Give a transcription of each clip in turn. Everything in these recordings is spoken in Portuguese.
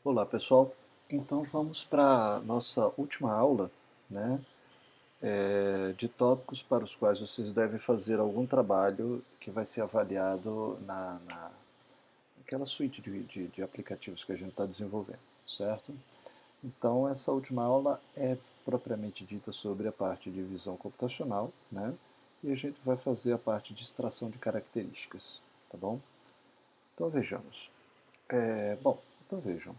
Olá pessoal, então vamos para a nossa última aula, né, de tópicos para os quais vocês devem fazer algum trabalho que vai ser avaliado naquela suíte de aplicativos que a gente está desenvolvendo, certo? Então essa última aula é propriamente dita sobre a parte de visão computacional, né, e a gente vai fazer a parte de extração de características, tá bom? Então vejamos. Então vejam.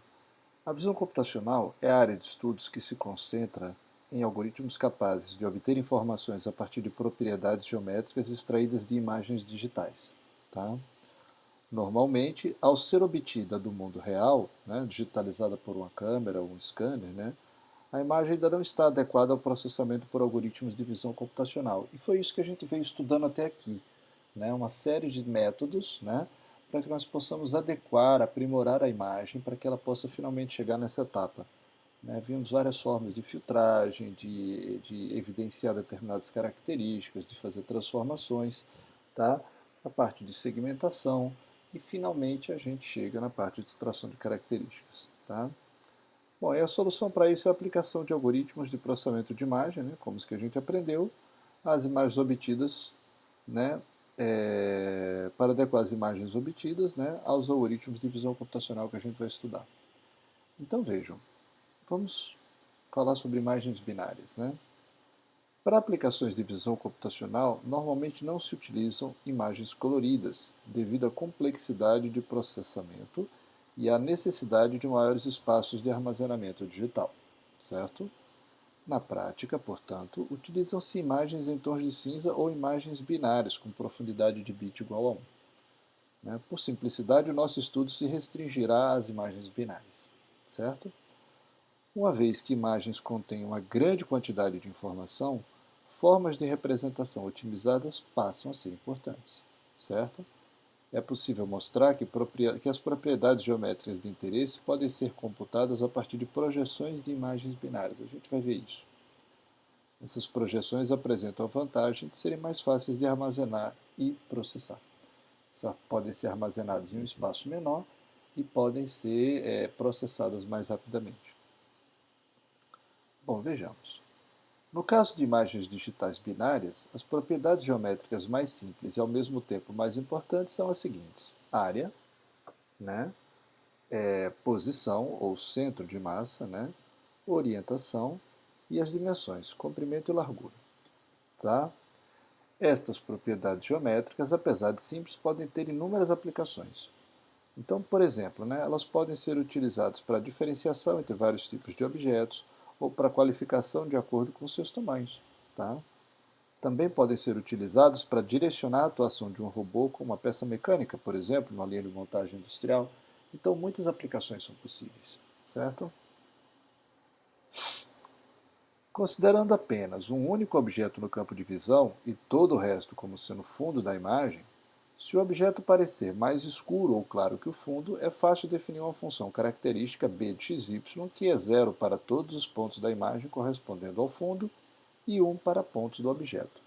A visão computacional é a área de estudos que se concentra em algoritmos capazes de obter informações a partir de propriedades geométricas extraídas de imagens digitais. Tá? Normalmente, ao ser obtida do mundo real, né, digitalizada por uma câmera ou um scanner, né, a imagem ainda não está adequada ao processamento por algoritmos de visão computacional. E foi isso que a gente veio estudando até aqui, né, uma série de métodos, né, para que nós possamos adequar, aprimorar a imagem para que ela possa finalmente chegar nessa etapa. Né? Vimos várias formas de filtragem, de evidenciar determinadas características, de fazer transformações, tá? A parte de segmentação e finalmente a gente chega na parte de extração de características. Tá? Bom, e a solução para isso é a aplicação de algoritmos de processamento de imagem, né, como os que a gente aprendeu, às imagens obtidas, né, para adequar as imagens obtidas, né, aos algoritmos de visão computacional que a gente vai estudar. Então vejam, vamos falar sobre imagens binárias. Né? Para aplicações de visão computacional, normalmente não se utilizam imagens coloridas, devido à complexidade de processamento e à necessidade de maiores espaços de armazenamento digital. Certo? Na prática, portanto, utilizam-se imagens em tons de cinza ou imagens binárias com profundidade de bit igual a 1. Né? Por simplicidade, o nosso estudo se restringirá às imagens binárias. Certo? Uma vez que imagens contêm uma grande quantidade de informação, formas de representação otimizadas passam a ser importantes, certo? É possível mostrar que as propriedades geométricas de interesse podem ser computadas a partir de projeções de imagens binárias. A gente vai ver isso. Essas projeções apresentam a vantagem de serem mais fáceis de armazenar e processar. Podem ser armazenadas em um espaço menor e podem ser processadas mais rapidamente. Bom, vejamos. No caso de imagens digitais binárias, as propriedades geométricas mais simples e ao mesmo tempo mais importantes são as seguintes: área, né, posição ou centro de massa, né, orientação e as dimensões, comprimento e largura. Tá? Estas propriedades geométricas, apesar de simples, podem ter inúmeras aplicações. Então, por exemplo, né, elas podem ser utilizadas para diferenciação entre vários tipos de objetos ou para qualificação de acordo com seus tamanhos. Tá? Também podem ser utilizados para direcionar a atuação de um robô com uma peça mecânica, por exemplo, numa linha de montagem industrial. Então, muitas aplicações são possíveis, certo? Considerando apenas um único objeto no campo de visão e todo o resto como sendo fundo da imagem, se o objeto parecer mais escuro ou claro que o fundo, é fácil definir uma função característica b de xy, que é zero para todos os pontos da imagem correspondendo ao fundo e 1 para pontos do objeto.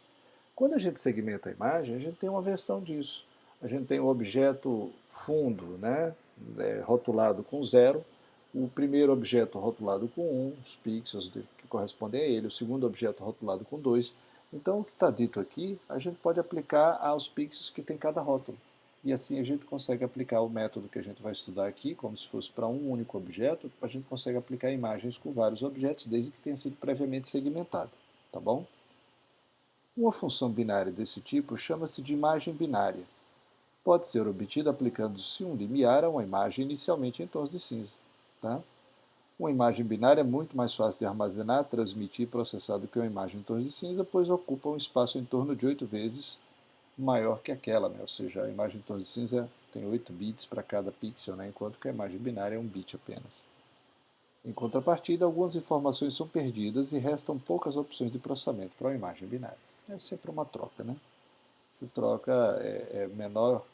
Quando a gente segmenta a imagem, a gente tem uma versão disso. A gente tem o objeto fundo, né, rotulado com zero, o primeiro objeto rotulado com 1, os pixels que correspondem a ele, o segundo objeto rotulado com 2. Então, o que está dito aqui, a gente pode aplicar aos pixels que tem cada rótulo. E assim a gente consegue aplicar o método que a gente vai estudar aqui, como se fosse para um único objeto, a gente consegue aplicar imagens com vários objetos, desde que tenha sido previamente segmentado. Tá bom? Uma função binária desse tipo chama-se de imagem binária. Pode ser obtida aplicando-se um limiar a uma imagem inicialmente em tons de cinza. Tá? Uma imagem binária é muito mais fácil de armazenar, transmitir e processar do que uma imagem em tons de cinza, pois ocupa um espaço em torno de 8 vezes maior que aquela. Né? Ou seja, a imagem em tons de cinza tem 8 bits para cada pixel, né? Enquanto que a imagem binária é um bit apenas. Em contrapartida, algumas informações são perdidas e restam poucas opções de processamento para uma imagem binária. É sempre uma troca, né? Você troca menor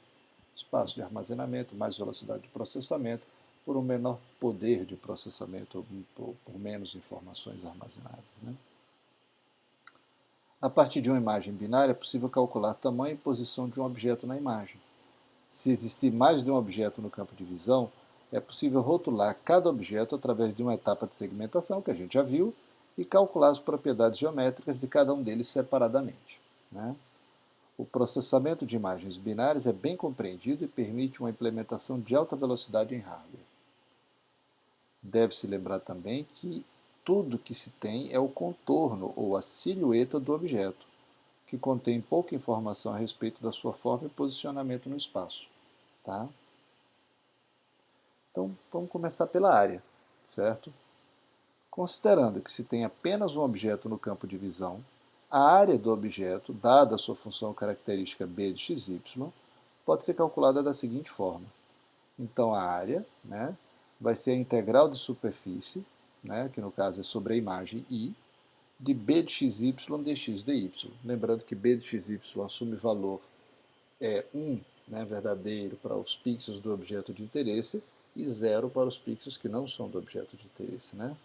espaço de armazenamento, mais velocidade de processamento, por um menor poder de processamento, por menos informações armazenadas. Né? A partir de uma imagem binária, é possível calcular tamanho e posição de um objeto na imagem. Se existir mais de um objeto no campo de visão, é possível rotular cada objeto através de uma etapa de segmentação, que a gente já viu, e calcular as propriedades geométricas de cada um deles separadamente, né? O processamento de imagens binárias é bem compreendido e permite uma implementação de alta velocidade em hardware. Deve-se lembrar também que tudo que se tem é o contorno ou a silhueta do objeto, que contém pouca informação a respeito da sua forma e posicionamento no espaço. Tá? Então, vamos começar pela área, certo? Considerando que se tem apenas um objeto no campo de visão, a área do objeto, dada a sua função característica b de xy, pode ser calculada da seguinte forma. Então, a área, né, vai ser a integral de superfície, né, que no caso é sobre a imagem I, de b de xy dx dy. Lembrando que b de xy assume valor 1, né, verdadeiro, para os pixels do objeto de interesse e 0 para os pixels que não são do objeto de interesse, né?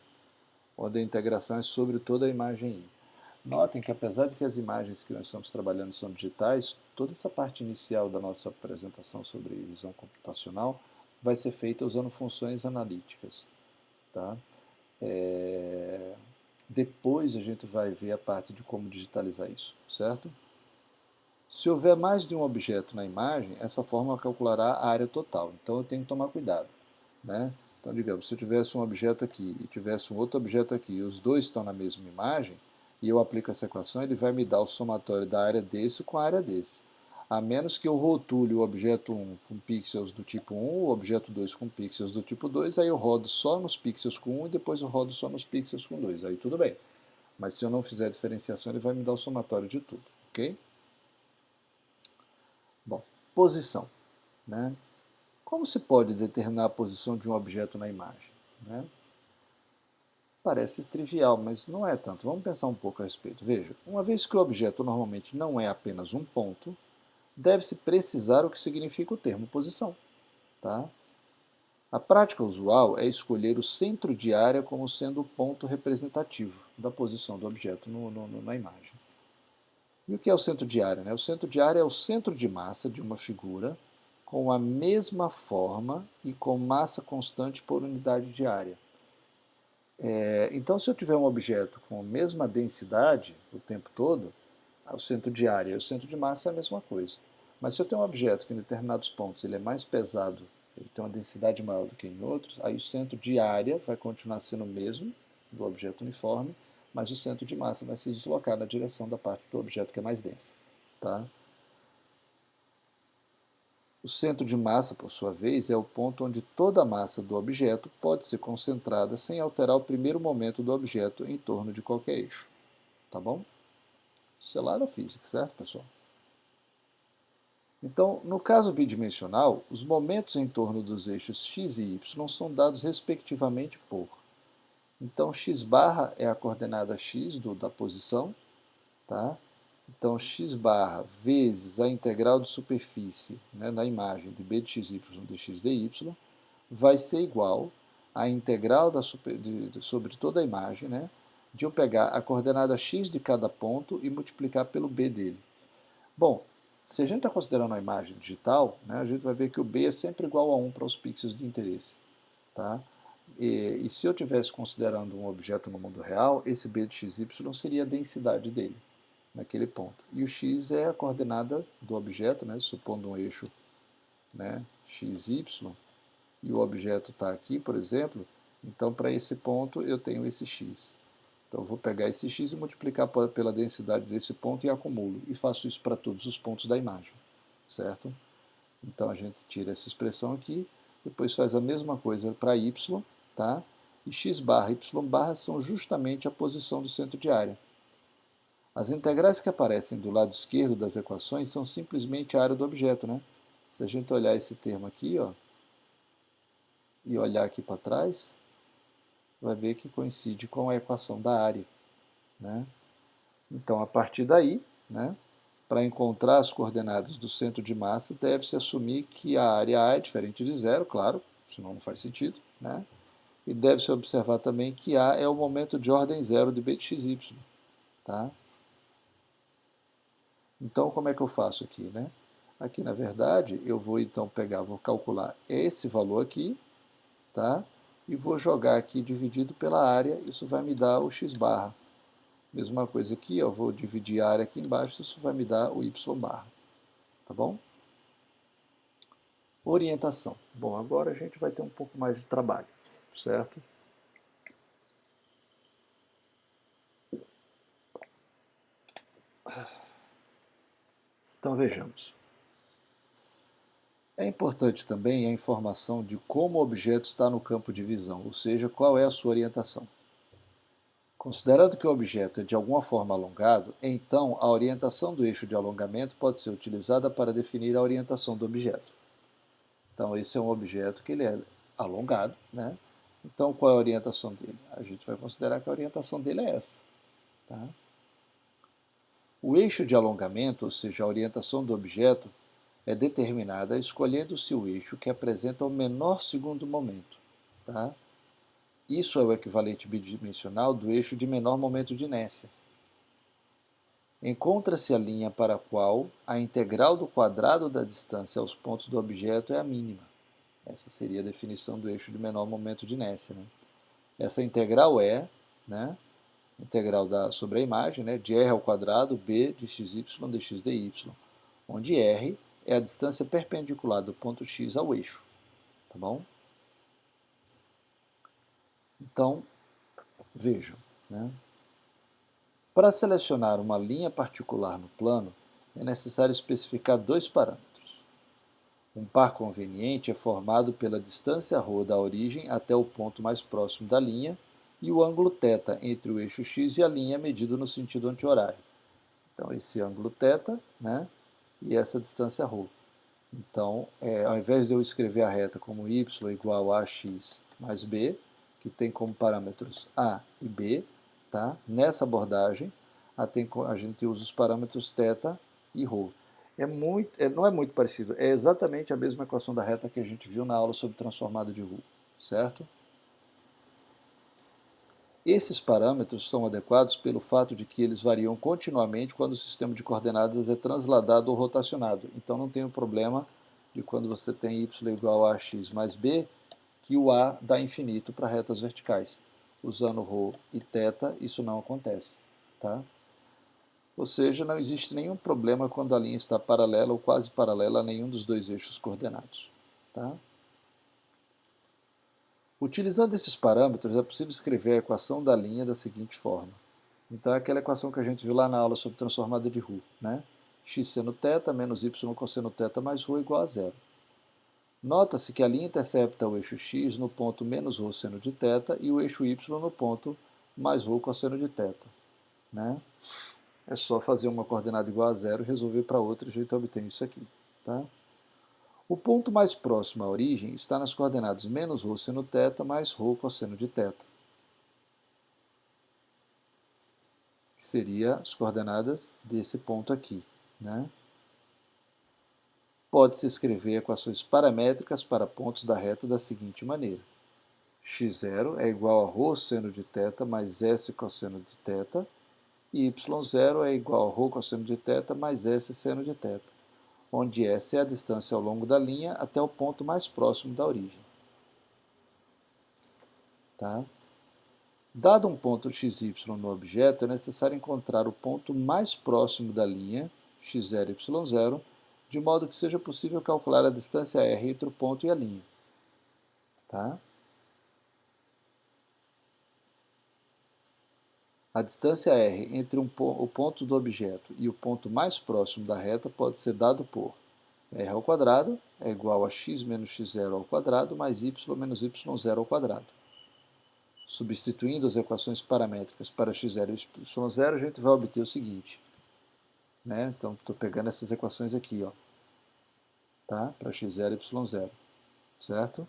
Onde a integração é sobre toda a imagem I. Notem que apesar de que as imagens que nós estamos trabalhando são digitais, toda essa parte inicial da nossa apresentação sobre visão computacional vai ser feita usando funções analíticas. Tá? Depois a gente vai ver a parte de como digitalizar isso, certo? Se houver mais de um objeto na imagem, essa fórmula calculará a área total. Então eu tenho que tomar cuidado, né? Então, digamos, se eu tivesse um objeto aqui e tivesse um outro objeto aqui, e os dois estão na mesma imagem, e eu aplico essa equação, ele vai me dar o somatório da área desse com a área desse. A menos que eu rotule o objeto 1 com pixels do tipo 1, o objeto 2 com pixels do tipo 2, aí eu rodo só nos pixels com 1 e depois eu rodo só nos pixels com 2. Aí tudo bem. Mas se eu não fizer a diferenciação, ele vai me dar o somatório de tudo, ok? Bom, posição, né? Como se pode determinar a posição de um objeto na imagem, né? Parece trivial, mas não é tanto. Vamos pensar um pouco a respeito. Veja, uma vez que o objeto normalmente não é apenas um ponto, deve-se precisar o que significa o termo posição. Tá? A prática usual é escolher o centro de área como sendo o ponto representativo da posição do objeto na imagem. E o que é o centro de área? Né? O centro de área é o centro de massa de uma figura com a mesma forma e com massa constante por unidade de área. Então, se eu tiver um objeto com a mesma densidade o tempo todo, o centro de área e o centro de massa é a mesma coisa. Mas se eu tenho um objeto que em determinados pontos ele é mais pesado, ele tem uma densidade maior do que em outros, aí o centro de área vai continuar sendo o mesmo do objeto uniforme, mas o centro de massa vai se deslocar na direção da parte do objeto que é mais densa. Tá? O centro de massa, por sua vez, é o ponto onde toda a massa do objeto pode ser concentrada sem alterar o primeiro momento do objeto em torno de qualquer eixo. Tá bom? Isso é lá da física, certo, pessoal? Então, no caso bidimensional, os momentos em torno dos eixos x e y são dados respectivamente por. Então, x barra é a coordenada x da posição, tá? Então, x barra vezes a integral de superfície, né, na imagem de b de xy dx dy vai ser igual à integral sobre toda a imagem, né, de eu pegar a coordenada x de cada ponto e multiplicar pelo b dele. Bom, se a gente está considerando a imagem digital, né, a gente vai ver que o b é sempre igual a 1 para os pixels de interesse. Tá? E se eu estivesse considerando um objeto no mundo real, esse b de xy seria a densidade dele naquele ponto. E o x é a coordenada do objeto, né, supondo um eixo, né, xy, e o objeto está aqui, por exemplo, então para esse ponto eu tenho esse x. Então eu vou pegar esse x e multiplicar pela densidade desse ponto e acumulo. E faço isso para todos os pontos da imagem, certo? Então a gente tira essa expressão aqui, depois faz a mesma coisa para y, tá? E x barra e y barra são justamente a posição do centro de área. As integrais que aparecem do lado esquerdo das equações são simplesmente a área do objeto, né? Se a gente olhar esse termo aqui, ó, e olhar aqui para trás, vai ver que coincide com a equação da área, né? Então, a partir daí, né, para encontrar as coordenadas do centro de massa, deve-se assumir que a área A é diferente de zero, claro, senão não faz sentido, né? E deve-se observar também que A é o momento de ordem zero de b de xy, tá? Então, como é que eu faço aqui, né? Aqui, na verdade, eu vou então pegar, vou calcular esse valor aqui, tá? E vou jogar aqui dividido pela área, isso vai me dar o x barra. Mesma coisa aqui, eu vou dividir a área aqui embaixo, isso vai me dar o y barra, tá bom? Orientação. Bom, agora a gente vai ter um pouco mais de trabalho, certo? Então vejamos. É importante também a informação de como o objeto está no campo de visão, ou seja, qual é a sua orientação. Considerando que o objeto é de alguma forma alongado, então a orientação do eixo de alongamento pode ser utilizada para definir a orientação do objeto. Então esse é um objeto que ele é alongado, né? Então qual é a orientação dele? A gente vai considerar que a orientação dele é essa, tá? O eixo de alongamento, ou seja, a orientação do objeto, é determinada escolhendo-se o eixo que apresenta o menor segundo momento. Tá? Isso é o equivalente bidimensional do eixo de menor momento de inércia. Encontra-se a linha para a qual a integral do quadrado da distância aos pontos do objeto é a mínima. Essa seria a definição do eixo de menor momento de inércia. Né? Essa integral é, né, integral sobre a imagem, né, de r ao quadrado b de xy dx dy, onde r é a distância perpendicular do ponto x ao eixo. Tá bom? Então, vejam. Né? Para selecionar uma linha particular no plano, é necessário especificar dois parâmetros. Um par conveniente é formado pela distância ρ da origem até o ponto mais próximo da linha e o ângulo θ entre o eixo x e a linha medido no sentido anti-horário. Então, esse ângulo θ, né, e essa distância ρ. Então, ao invés de eu escrever a reta como y igual a x mais b, que tem como parâmetros a e b, tá? Nessa abordagem, a gente usa os parâmetros θ e ρ. Não é muito parecido, é exatamente a mesma equação da reta que a gente viu na aula sobre transformada de ρ, certo? Esses parâmetros são adequados pelo fato de que eles variam continuamente quando o sistema de coordenadas é transladado ou rotacionado. Então não tem o problema de quando você tem y igual a x mais b, que o a dá infinito para retas verticais. Usando ρ e θ, isso não acontece. Tá? Ou seja, não existe nenhum problema quando a linha está paralela ou quase paralela a nenhum dos dois eixos coordenados. Tá? Utilizando esses parâmetros, é possível escrever a equação da linha da seguinte forma. Então é aquela equação que a gente viu lá na aula sobre transformada de ρ. Né? X seno θ menos y cosseno θ mais ρ igual a zero. Nota-se que a linha intercepta o eixo x no ponto menos ρ seno de θ e o eixo y no ponto mais ρ cosseno de θ. Né? É só fazer uma coordenada igual a zero e resolver para outra e a gente obtém isso aqui. Tá? O ponto mais próximo à origem está nas coordenadas menos ρ seno θ mais ρ cosseno de θ. Que seria as coordenadas desse ponto aqui. Né? Pode-se escrever equações paramétricas para pontos da reta da seguinte maneira. x0 é igual a ρ seno de θ mais s cosseno de θ, e y0 é igual a ρ cosseno de θ mais s seno de θ, onde s é a distância ao longo da linha até o ponto mais próximo da origem. Tá? Dado um ponto xy no objeto, é necessário encontrar o ponto mais próximo da linha, x0 e y0, de modo que seja possível calcular a distância r entre o ponto e a linha. Tá? A distância r entre o ponto do objeto e o ponto mais próximo da reta pode ser dado por r ao quadrado é igual a x menos x0 ao quadrado mais y menos y0 ao quadrado. Substituindo as equações paramétricas para x0 e y0, a gente vai obter o seguinte. Né? Então, estou pegando essas equações aqui, ó, tá? Para x0 e y0, certo?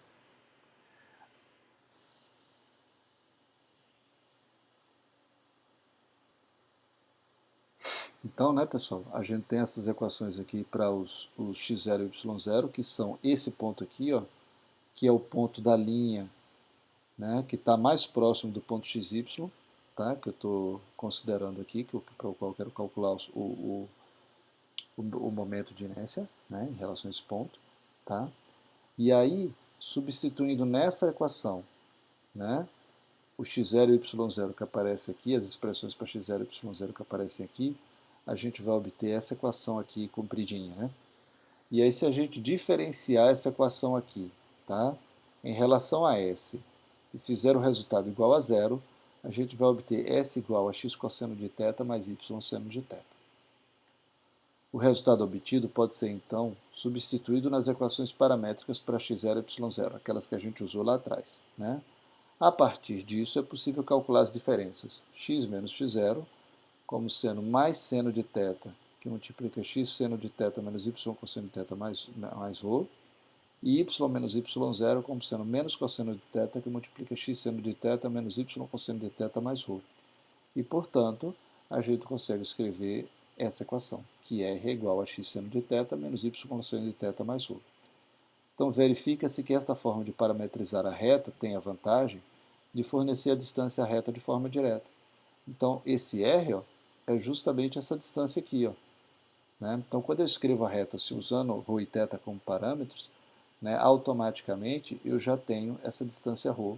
Então, né, pessoal, a gente tem essas equações aqui para os x0 e y0, que são esse ponto aqui, ó, que é o ponto da linha, né, que está mais próximo do ponto xy, tá, que eu estou considerando aqui, para o qual eu quero calcular o momento de inércia, né, em relação a esse ponto. Tá? E aí, substituindo nessa equação, né, o x0 e o y0 que aparece aqui, as expressões para x0 e y0 que aparecem aqui, a gente vai obter essa equação aqui compridinha, né? E aí se a gente diferenciar essa equação aqui, tá, em relação a S, e fizer o resultado igual a zero, a gente vai obter S igual a x cosseno de θ mais y seno de θ. O resultado obtido pode ser, então, substituído nas equações paramétricas para x0 e y0, aquelas que a gente usou lá atrás, né? A partir disso, é possível calcular as diferenças x menos x0 como seno mais seno de θ, que multiplica x seno de θ menos y cosseno de θ mais ρ, e y menos y0 como seno menos cosseno de θ, que multiplica x seno de θ menos y cosseno de θ mais ρ. E, portanto, a gente consegue escrever essa equação, que é R igual a x seno de θ menos y cosseno de θ mais ρ. Então, verifica-se que esta forma de parametrizar a reta tem a vantagem de fornecer a distância reta de forma direta. Então, esse R, ó, é justamente essa distância aqui, ó, né? Então, quando eu escrevo a reta usando ρ e θ como parâmetros, né, automaticamente eu já tenho essa distância ρ,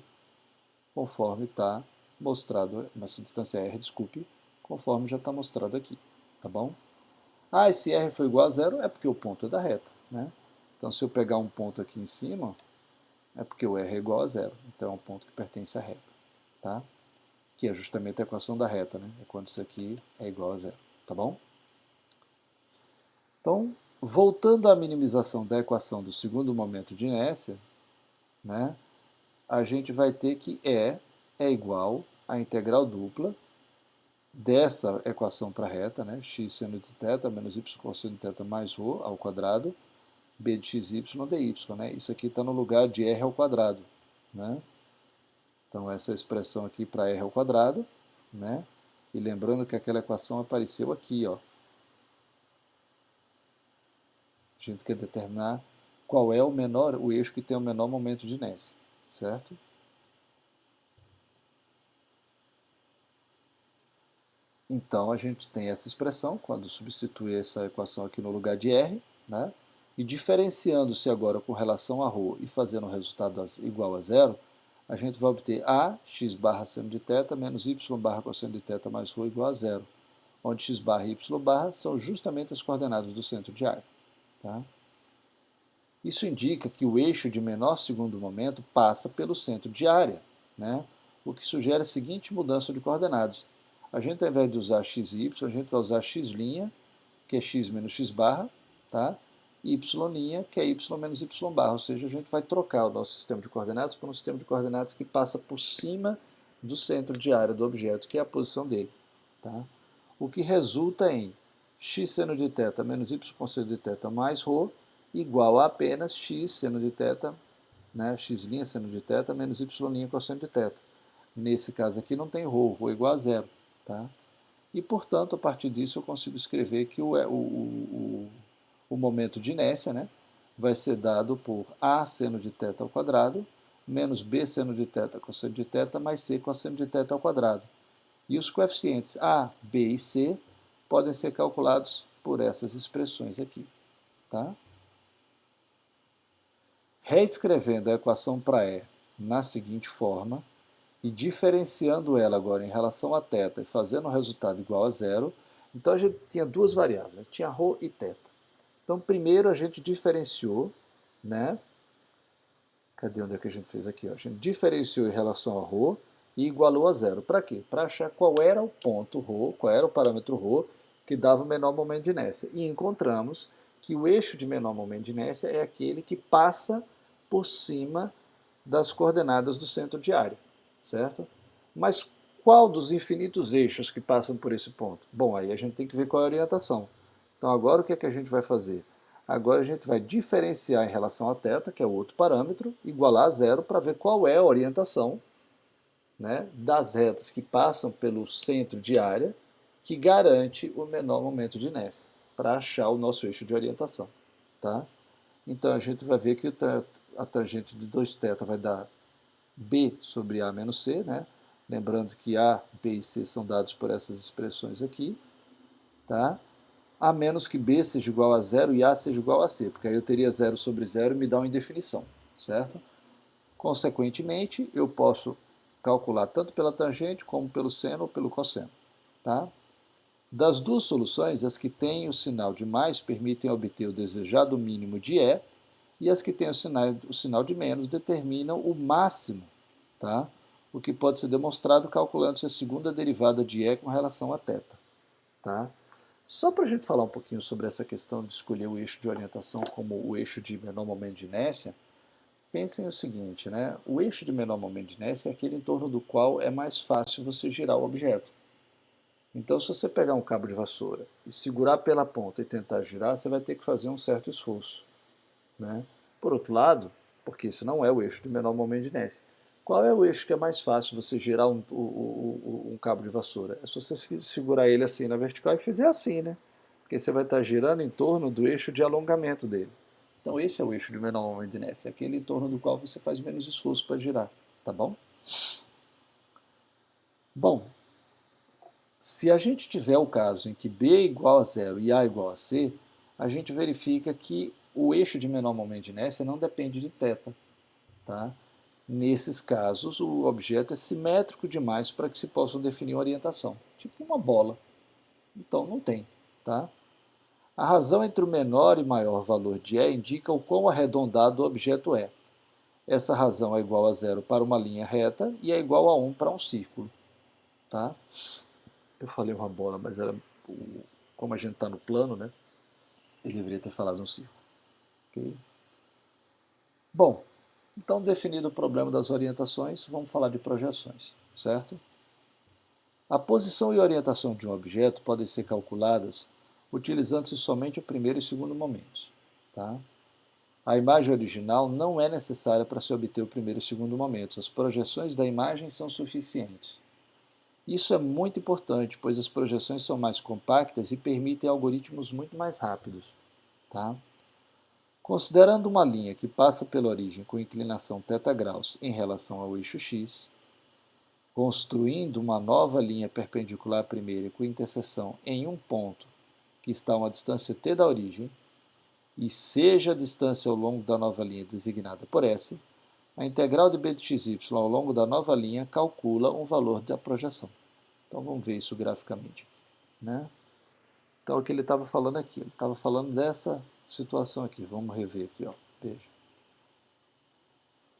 conforme está mostrado, essa distância R, desculpe, conforme já está mostrado aqui, tá bom? Ah, esse R foi igual a zero, é porque o ponto é da reta, né? Então, se eu pegar um ponto aqui em cima, é porque o R é igual a zero, então é um ponto que pertence à reta, tá? Que é justamente a equação da reta, né? É quando isso aqui é igual a zero, tá bom? Então, voltando à minimização da equação do segundo momento de inércia, né, a gente vai ter que E é igual à integral dupla dessa equação para a reta, né, x seno de θ menos y cosseno de θ mais ρ ao quadrado, b de xy dy, né? Isso aqui está no lugar de r ao quadrado, né? Então, essa expressão aqui para r ao quadrado, né? E lembrando que aquela equação apareceu aqui, ó. A gente quer determinar qual é o eixo que tem o menor momento de inércia, certo? Então, a gente tem essa expressão, quando substitui essa equação aqui no lugar de R, né? E diferenciando-se agora com relação a ρ e fazendo o resultado igual a zero, a gente vai obter a x barra seno de θ menos y barra cosseno de θ mais ρ igual a zero, onde x barra e y barra são justamente as coordenadas do centro de área, tá? Isso indica que o eixo de menor segundo momento passa pelo centro de área, né? O que sugere a seguinte mudança de coordenadas. A gente, ao invés de usar x e y, a gente vai usar x', que é x menos x barra, tá? Y', que é y menos y barra, ou seja, a gente vai trocar o nosso sistema de coordenadas por um sistema de coordenadas que passa por cima do centro de área do objeto, que é a posição dele, tá? O que resulta em x seno de θ menos y cosseno de θ mais ρ igual a apenas x seno de θ, né, x' seno de θ menos y' cosseno de θ. Nesse caso aqui não tem ρ é igual a zero, tá? E, portanto, a partir disso eu consigo escrever que o momento de inércia, né, vai ser dado por a seno de θ ao quadrado menos b seno de θ cosseno de θ mais c cosseno de θ ao quadrado. E os coeficientes a, b e c podem ser calculados por essas expressões aqui, tá? Reescrevendo a equação para E na seguinte forma e diferenciando ela agora em relação a θ e fazendo o resultado igual a zero, então a gente tinha duas variáveis, né? Tinha ρ e θ. Então primeiro a gente diferenciou, né? Cadê onde é que a gente fez aqui? Ó? A gente diferenciou em relação a ρ e igualou a zero. Para quê? Para achar qual era o ponto ρ, qual era o parâmetro ρ que dava o menor momento de inércia. E encontramos que o eixo de menor momento de inércia é aquele que passa por cima das coordenadas do centro de área, certo? Mas qual dos infinitos eixos que passam por esse ponto? Bom, aí a gente tem que ver qual é a orientação. Então agora o que é que a gente vai fazer? Agora a gente vai diferenciar em relação a θ, que é o outro parâmetro, igualar a zero para ver qual é a orientação, né, das retas que passam pelo centro de área que garante o menor momento de inércia, para achar o nosso eixo de orientação, tá? Então a gente vai ver que a tangente de 2θ vai dar b sobre a menos c, né? Lembrando que a, b e c são dados por essas expressões aqui, tá? A menos que b seja igual a zero e a seja igual a c, porque aí eu teria zero sobre zero e me dá uma indefinição, certo? Consequentemente, eu posso calcular tanto pela tangente como pelo seno ou pelo cosseno. Tá? Das duas soluções, as que têm o sinal de mais permitem obter o desejado mínimo de E, e as que têm o sinal de menos determinam o máximo, tá? O que pode ser demonstrado calculando-se a segunda derivada de E com relação a θ. Tá? Só para a gente falar um pouquinho sobre essa questão de escolher o eixo de orientação como o eixo de menor momento de inércia, pensem o seguinte, né? O eixo de menor momento de inércia é aquele em torno do qual é mais fácil você girar o objeto. Então, se você pegar um cabo de vassoura e segurar pela ponta e tentar girar, você vai ter que fazer um certo esforço. Né? Por outro lado, porque esse não é o eixo de menor momento de inércia, qual é o eixo que é mais fácil você girar um cabo de vassoura? É se você segurar ele assim na vertical e fizer assim, né? Porque você vai estar girando em torno do eixo de alongamento dele. Então esse é o eixo de menor momento de inércia, aquele em torno do qual você faz menos esforço para girar, tá bom? Bom, se a gente tiver o caso em que B é igual a zero e A é igual a C, a gente verifica que o eixo de menor momento de inércia não depende de θ. Tá? Nesses casos, o objeto é simétrico demais para que se possa definir uma orientação, tipo uma bola. Então não tem. Tá? A razão entre o menor e maior valor de E indica o quão arredondado o objeto é. Essa razão é igual a zero para uma linha reta e é igual a 1 para um círculo. Tá? Eu falei uma bola, mas era, como a gente está no plano, né? Eu deveria ter falado um círculo. Okay? Bom, então definido o problema das orientações, vamos falar de projeções, certo? A posição e orientação de um objeto podem ser calculadas utilizando-se somente o primeiro e segundo momentos. Tá? A imagem original não é necessária para se obter o primeiro e segundo momentos. As projeções da imagem são suficientes. Isso é muito importante, pois as projeções são mais compactas e permitem algoritmos muito mais rápidos. Tá? Considerando uma linha que passa pela origem com inclinação θ graus em relação ao eixo x, construindo uma nova linha perpendicular à primeira com interseção em um ponto que está a uma distância t da origem, e seja a distância ao longo da nova linha designada por S, a integral de b de xy ao longo da nova linha calcula um valor da projeção. Então vamos ver isso graficamente. Né? Então o que ele estava falando aqui? Ele estava falando dessa situação aqui. Vamos rever aqui. Ó. Veja.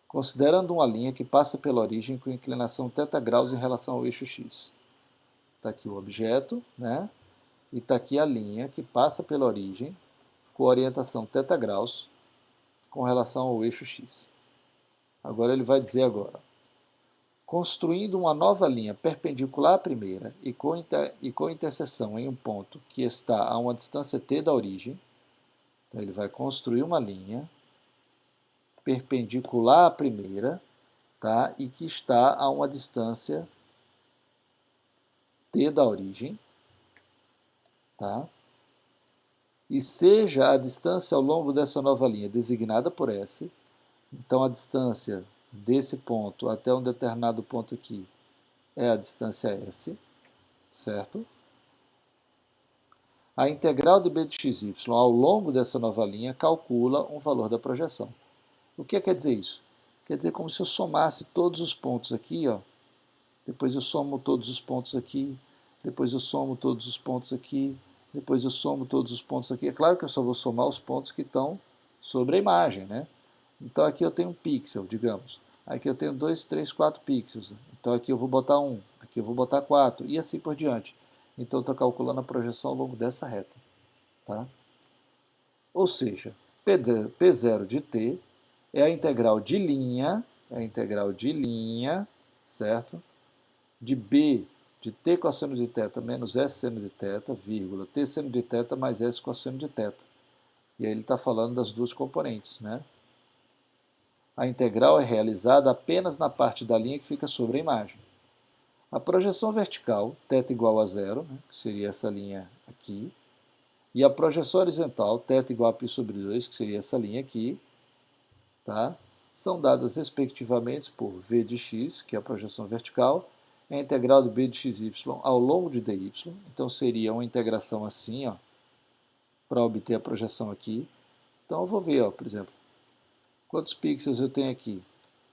Considerando uma linha que passa pela origem com inclinação θ graus em relação ao eixo x. Está aqui o objeto, né? E está aqui a linha que passa pela origem com orientação θ graus com relação ao eixo x. Agora ele vai dizer agora. Construindo uma nova linha perpendicular à primeira e com interseção em um ponto que está a uma distância t da origem. Então ele vai construir uma linha perpendicular à primeira, tá? E que está a uma distância t da origem, tá? E seja a distância ao longo dessa nova linha designada por S, então a distância desse ponto até um determinado ponto aqui é a distância S, certo? A integral de b de xy ao longo dessa nova linha calcula um valor da projeção. O que quer dizer isso? Quer dizer como se eu somasse todos os pontos aqui, ó, depois eu somo todos os pontos aqui, depois eu somo todos os pontos aqui, depois eu somo todos os pontos aqui. É claro que eu só vou somar os pontos que estão sobre a imagem, né? Então aqui eu tenho um pixel, digamos. Aqui eu tenho 2, 3, 4 pixels. Então aqui eu vou botar 1, aqui eu vou botar 4 e assim por diante. Então eu estou calculando a projeção ao longo dessa reta. Tá? Ou seja, P0 de t é a integral de linha, certo? De b de t cosseno de θ menos s seno de θ, vírgula, t seno de θ mais s cosseno de θ. E aí ele está falando das duas componentes, né? A integral é realizada apenas na parte da linha que fica sobre a imagem. A projeção vertical, θ igual a zero, né, que seria essa linha aqui, e a projeção horizontal, θ igual a π sobre 2, que seria essa linha aqui, tá? São dadas respectivamente por v de x, que é a projeção vertical, a integral de b de xy ao longo de dy, então seria uma integração assim, ó, para obter a projeção aqui. Então eu vou ver, ó, por exemplo, quantos pixels eu tenho aqui?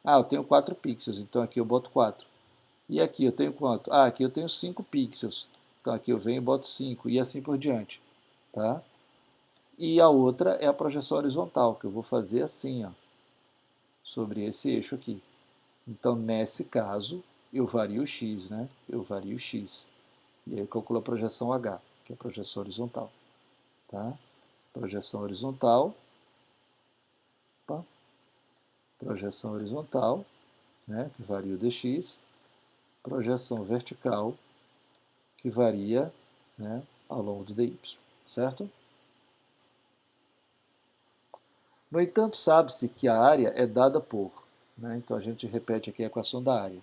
Ah, eu tenho 4 pixels, então aqui eu boto 4. E aqui eu tenho quanto? Ah, aqui eu tenho 5 pixels. Então aqui eu venho e boto 5 e assim por diante. Tá? E a outra é a projeção horizontal, que eu vou fazer assim, ó, sobre esse eixo aqui. Então, nesse caso, eu vario x, né? Eu vario x. E aí eu calculo a projeção H, que é a projeção horizontal. Tá? Projeção horizontal. Opa, projeção horizontal, né? Que varia o dx. Projeção vertical, que varia, né, ao longo do dy. Certo? No entanto, sabe-se que a área é dada por, né? Então a gente repete aqui a equação da área.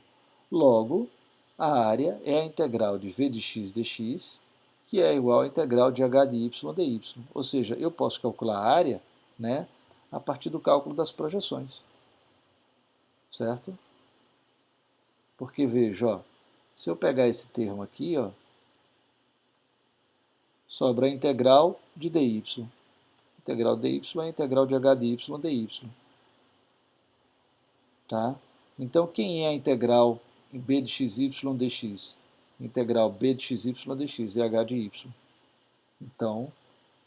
Logo, a área é a integral de v de x dx, que é igual à integral de h de y dy. Ou seja, eu posso calcular a área, né, a partir do cálculo das projeções. Certo? Porque veja, ó, se eu pegar esse termo aqui, ó, sobra a integral de dy. Integral dy é a integral de h de y dy. Tá? Então, quem é a integral b de xy dx? Integral b de xy dx é h de y. Então,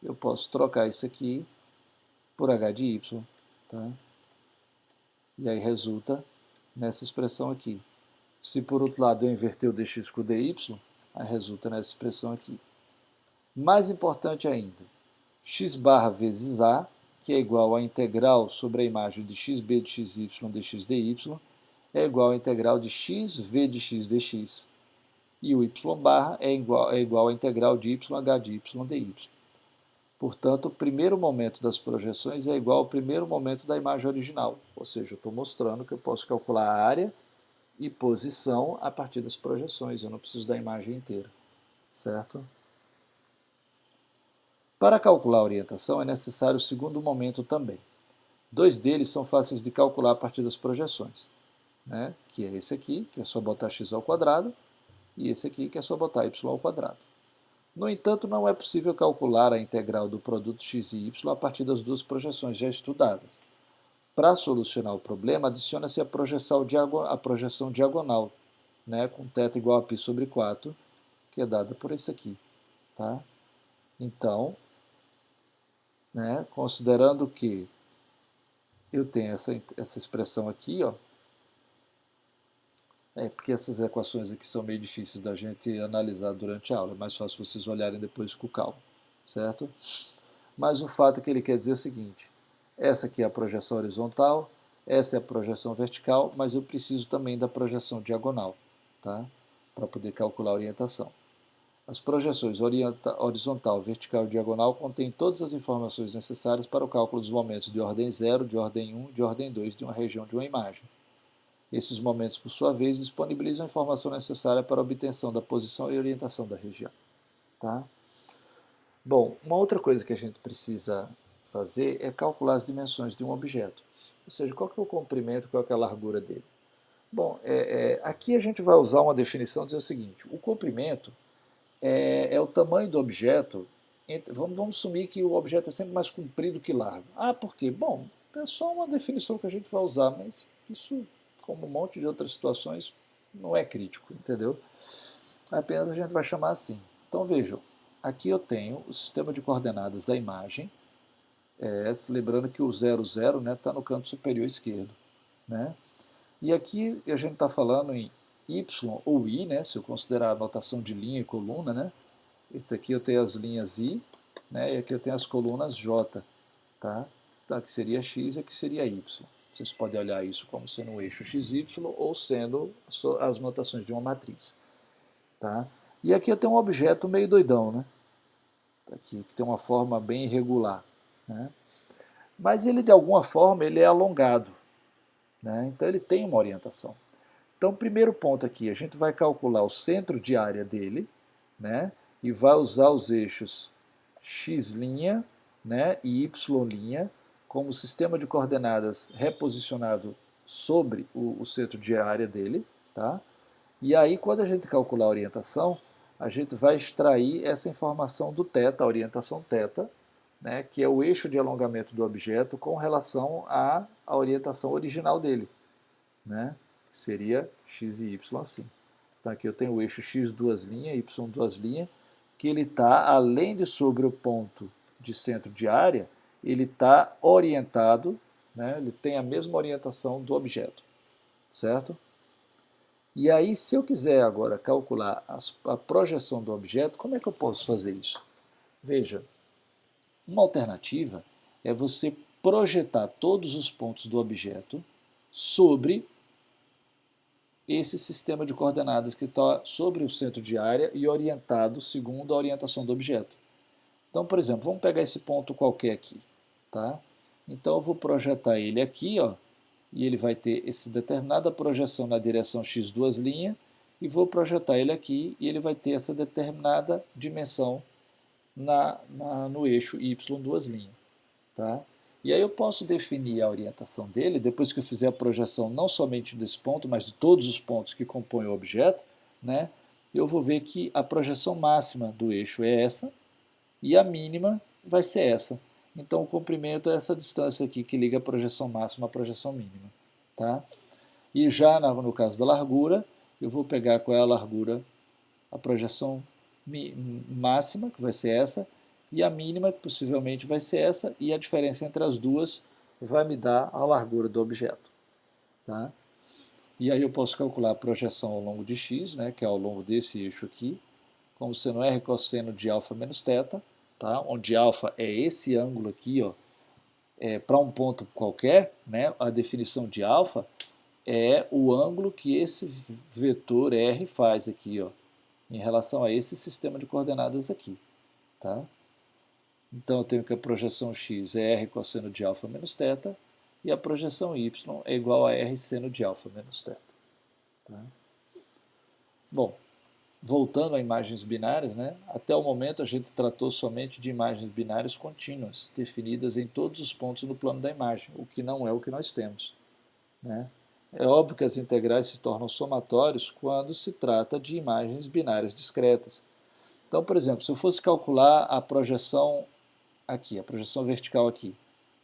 eu posso trocar isso aqui por h de y. Tá? E aí resulta nessa expressão aqui. Se por outro lado eu inverter o dx com o dy, aí resulta nessa expressão aqui. Mais importante ainda, x barra vezes a, que é igual à integral sobre a imagem de xb de xy dx dy, é igual à integral de x v de x dx. E o y barra é igual à integral de yh de y dy. Portanto, o primeiro momento das projeções é igual ao primeiro momento da imagem original. Ou seja, eu estou mostrando que eu posso calcular a área e posição a partir das projeções. Eu não preciso da imagem inteira. Certo? Para calcular a orientação é necessário o segundo momento também. Dois deles são fáceis de calcular a partir das projeções, né? Que é esse aqui, que é só botar x ao quadrado, e esse aqui, que é só botar y ao quadrado. No entanto, não é possível calcular a integral do produto x e y a partir das duas projeções já estudadas. Para solucionar o problema, adiciona-se a projeção diagonal, né, com θ igual a π sobre 4, que é dada por esse aqui. Tá? Então, né, considerando que eu tenho essa expressão aqui, ó, porque essas equações aqui são meio difíceis da gente analisar durante a aula, é mais fácil vocês olharem depois com calma, certo? Mas o fato é que ele quer dizer o seguinte, essa aqui é a projeção horizontal, essa é a projeção vertical, mas eu preciso também da projeção diagonal, tá? Para poder calcular a orientação. As projeções horizontal, vertical e diagonal contêm todas as informações necessárias para o cálculo dos momentos de ordem 0, de ordem 1, de ordem 2 de uma região de uma imagem. Esses momentos, por sua vez, disponibilizam a informação necessária para a obtenção da posição e orientação da região. Tá? Bom, uma outra coisa que a gente precisa fazer é calcular as dimensões de um objeto. Ou seja, qual que é o comprimento, qual que é a largura dele. Bom, aqui a gente vai usar uma definição dizer o seguinte, o comprimento é o tamanho do objeto, vamos assumir que o objeto é sempre mais comprido que largo. Ah, por quê? Bom, é só uma definição que a gente vai usar, mas isso, como um monte de outras situações, não é crítico, entendeu? Apenas a gente vai chamar assim. Então vejam, aqui eu tenho o sistema de coordenadas da imagem, lembrando que o 0, 0 está no canto superior esquerdo. Né? E aqui a gente está falando em y ou i, né, se eu considerar a notação de linha e coluna, né? Esse aqui eu tenho as linhas i, né, e aqui eu tenho as colunas j. Tá? Então aqui seria x e aqui seria y. Vocês podem olhar isso como sendo um eixo xy ou sendo as notações de uma matriz. Tá? E aqui eu tenho um objeto meio doidão, né? Aqui, que tem uma forma bem irregular. Né? Mas ele, de alguma forma, ele é alongado. Né? Então ele tem uma orientação. Então, primeiro ponto aqui, a gente vai calcular o centro de área dele, né? E vai usar os eixos x', né, e y' como sistema de coordenadas reposicionado sobre o centro de área dele. Tá? E aí, quando a gente calcular a orientação, a gente vai extrair essa informação do θ, a orientação θ, né, que é o eixo de alongamento do objeto com relação à orientação original dele. né? Que seria x e y assim. Então aqui eu tenho o eixo x duas linhas, y duas linhas, que ele está, além de sobre o ponto de centro de área, ele está orientado, né? Ele tem a mesma orientação do objeto, certo? E aí, se eu quiser agora calcular a projeção do objeto, como é que eu posso fazer isso? Veja, uma alternativa é você projetar todos os pontos do objeto sobre esse sistema de coordenadas que está sobre o centro de área e orientado segundo a orientação do objeto. Então, por exemplo, vamos pegar esse ponto qualquer aqui, tá? Então eu vou projetar ele aqui, ó, e ele vai ter essa determinada projeção na direção x duas linhas, e vou projetar ele aqui e ele vai ter essa determinada dimensão no eixo y duas linhas, tá? E aí eu posso definir a orientação dele, depois que eu fizer a projeção não somente desse ponto, mas de todos os pontos que compõem o objeto, né? Eu vou ver que a projeção máxima do eixo é essa e a mínima vai ser essa. Então o comprimento é essa distância aqui que liga a projeção máxima à projeção mínima, tá? E já no caso da largura, eu vou pegar qual é a largura, a projeção máxima, que vai ser essa, e a mínima, que possivelmente vai ser essa, e a diferença entre as duas vai me dar a largura do objeto. Tá? E aí eu posso calcular a projeção ao longo de x, né, que é ao longo desse eixo aqui, como sendo r cosseno de alfa menos θ, tá? Onde alfa é esse ângulo aqui, ó, para um ponto qualquer, né, a definição de alfa é o ângulo que esse vetor r faz aqui, ó, em relação a esse sistema de coordenadas aqui. Tá? Então eu tenho que a projeção x é r cosseno de alfa menos θ e a projeção y é igual a r seno de alfa menos θ. Tá? Bom, voltando a imagens binárias, né? Até o momento a gente tratou somente de imagens binárias contínuas, definidas em todos os pontos no plano da imagem, o que não é o que nós temos. Né? É óbvio que as integrais se tornam somatórios quando se trata de imagens binárias discretas. Então, por exemplo, se eu fosse calcular a projeção aqui, a projeção vertical aqui.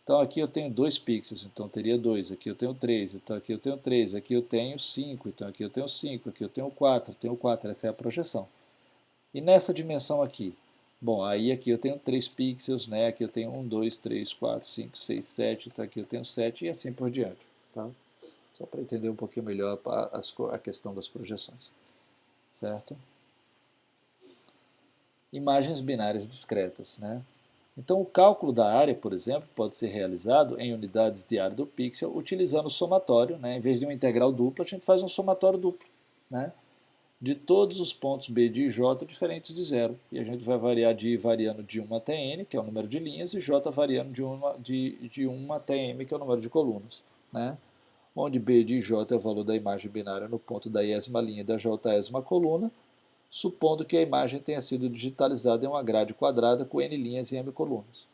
Então aqui eu tenho 2 pixels, então teria 2, aqui eu tenho 3, então aqui eu tenho 3, aqui eu tenho 5, então aqui eu tenho 5, aqui eu tenho 4, essa é a projeção. E nessa dimensão aqui? Bom, aí aqui eu tenho 3 pixels, né? Aqui eu tenho 1, 2, 3, 4, 5, 6, 7, então aqui eu tenho 7 e assim por diante. Tá? Só para entender um pouquinho melhor a questão das projeções. Certo? Imagens binárias discretas, né? Então, o cálculo da área, por exemplo, pode ser realizado em unidades de área do pixel utilizando o somatório. Né? Em vez de uma integral dupla, a gente faz um somatório duplo, né? De todos os pontos B de J diferentes de zero. E a gente vai variar de I variando de 1 até N, que é o número de linhas, e J variando de 1 até M, que é o número de colunas. Né? Onde B de J é o valor da imagem binária no ponto da iésima linha e da jésima coluna, supondo que a imagem tenha sido digitalizada em uma grade quadrada com n linhas e m colunas.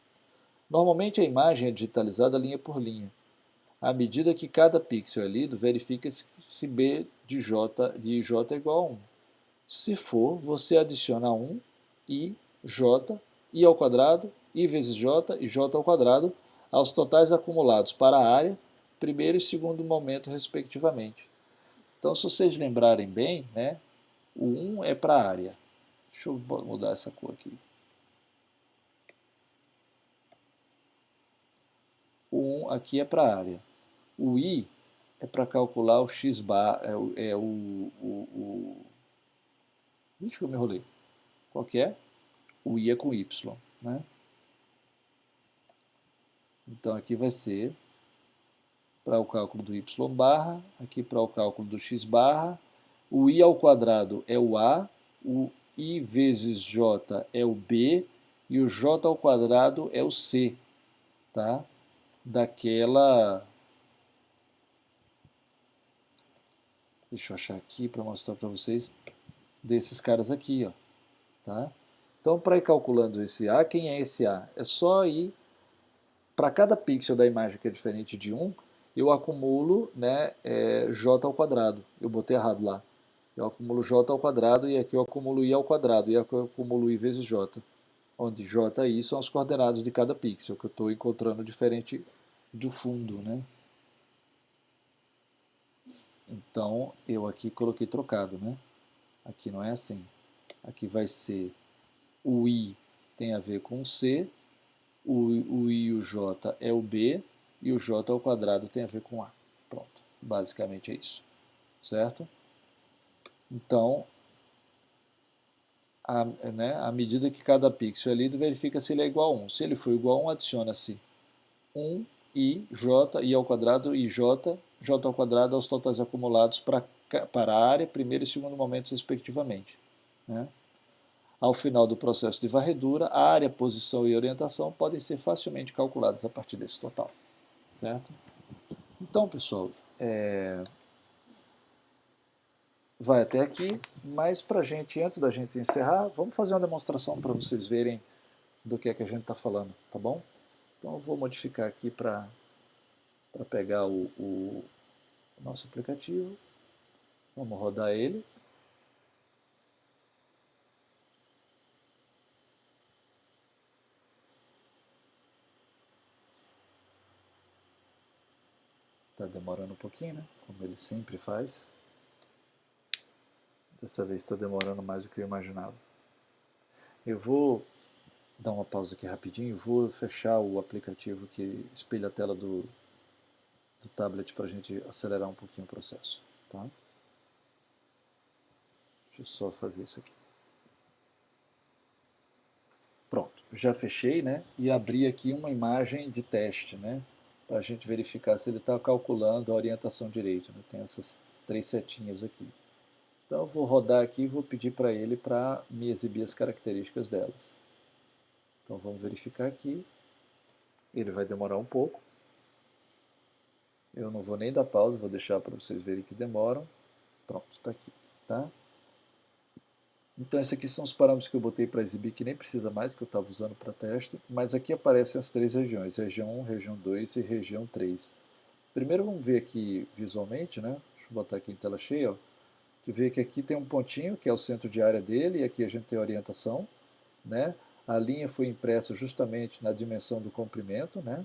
Normalmente a imagem é digitalizada linha por linha. À medida que cada pixel é lido, verifica-se se B de J é igual a 1. Se for, você adiciona 1, I, J, I ao quadrado, I vezes J e J ao quadrado, aos totais acumulados para a área, primeiro e segundo momento, respectivamente. Então, se vocês lembrarem bem, né, o 1 é para a área. Deixa eu mudar essa cor aqui. O 1 aqui é para a área. O I é para calcular o x bar, Vixe, que eu me enrolei. Qual que é? O I é com Y. Né? Então aqui vai ser para o cálculo do y barra, aqui para o cálculo do x barra. O I ao quadrado é o A, o I vezes J é o B e o J ao quadrado é o C. Tá? Daquela... Deixa eu achar aqui para mostrar para vocês. Desses caras aqui, ó. Tá? Então, para ir calculando esse A, quem é esse A? É só ir... Para cada pixel da imagem que é diferente de 1, eu acumulo, né, J ao quadrado. Eu botei errado lá. Eu acumulo J ao quadrado e aqui eu acumulo I ao quadrado. E aqui eu acumulo I vezes J. Onde J e I são as coordenadas de cada pixel, que eu estou encontrando diferente do fundo. Né? Então, eu aqui coloquei trocado, né? Aqui não é assim. Aqui vai ser o I tem a ver com o C, o I e o J é o B, e o J ao quadrado tem a ver com A. Pronto, basicamente é isso, certo? Então, à medida que cada pixel é lido, verifica se ele é igual a 1. Se ele for igual a 1, adiciona-se 1 I, J, I ao quadrado, I, J, J ao quadrado aos totais acumulados para a área, primeiro e segundo momentos, respectivamente. Né? Ao final do processo de varredura, a área, posição e orientação podem ser facilmente calculadas a partir desse total. Certo? Então, pessoal, vai até aqui, mas antes da gente encerrar, vamos fazer uma demonstração para vocês verem do que é que a gente está falando, tá bom? Então eu vou modificar aqui para pegar o nosso aplicativo, vamos rodar ele. Está demorando um pouquinho, né? Como ele sempre faz. Dessa vez está demorando mais do que eu imaginava. Eu vou dar uma pausa aqui rapidinho, vou fechar o aplicativo que espelha a tela do tablet para a gente acelerar um pouquinho o processo. Tá? Deixa eu só fazer isso aqui. Pronto, já fechei, né? E abri aqui uma imagem de teste, né? Para a gente verificar se ele está calculando a orientação direito. Né? Tem essas 3 setinhas aqui. Então eu vou rodar aqui e vou pedir para ele para me exibir as características delas. Então vamos verificar aqui. Ele vai demorar um pouco. Eu não vou nem dar pausa, vou deixar para vocês verem que demoram. Pronto, está aqui. Tá? Então esses aqui são os parâmetros que eu botei para exibir, que nem precisa mais, que eu estava usando para teste. Mas aqui aparecem as 3 regiões, região 1, região 2 e região 3. Primeiro vamos ver aqui visualmente, né? Deixa eu botar aqui em tela cheia. Ó. Que vê que aqui tem um pontinho, que é o centro de área dele, e aqui a gente tem a orientação. Né? A linha foi impressa justamente na dimensão do comprimento. Né?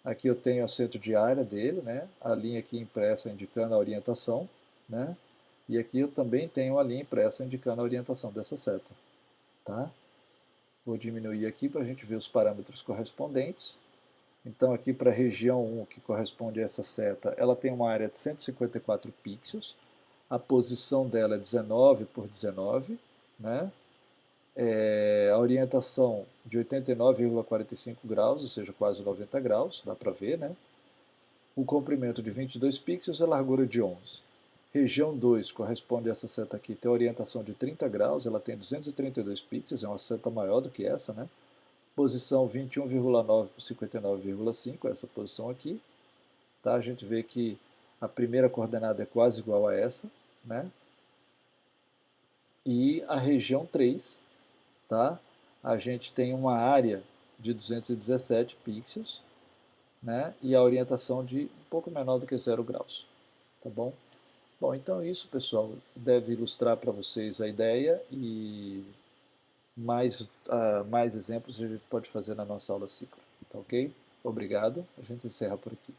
Aqui eu tenho o centro de área dele, né? A linha aqui impressa indicando a orientação. Né? E aqui eu também tenho a linha impressa indicando a orientação dessa seta. Tá? Vou diminuir aqui para a gente ver os parâmetros correspondentes. Então aqui para a região 1, que corresponde a essa seta, ela tem uma área de 154 pixels. A posição dela é 19 por 19. Né? A orientação de 89,45 graus, ou seja, quase 90 graus, dá para ver. Né? O comprimento de 22 pixels e a largura de 11. Região 2 corresponde a essa seta aqui, tem a orientação de 30 graus, ela tem 232 pixels, é uma seta maior do que essa, né? Posição 21,9 por 59,5, essa posição aqui. Tá? A gente vê que a primeira coordenada é quase igual a essa, né? E a região 3, tá? A gente tem uma área de 217 pixels, né? E a orientação de um pouco menor do que 0 graus, tá bom? Bom, então isso, pessoal, deve ilustrar para vocês a ideia e mais exemplos a gente pode fazer na nossa aula ciclo, tá ok? Obrigado, a gente encerra por aqui.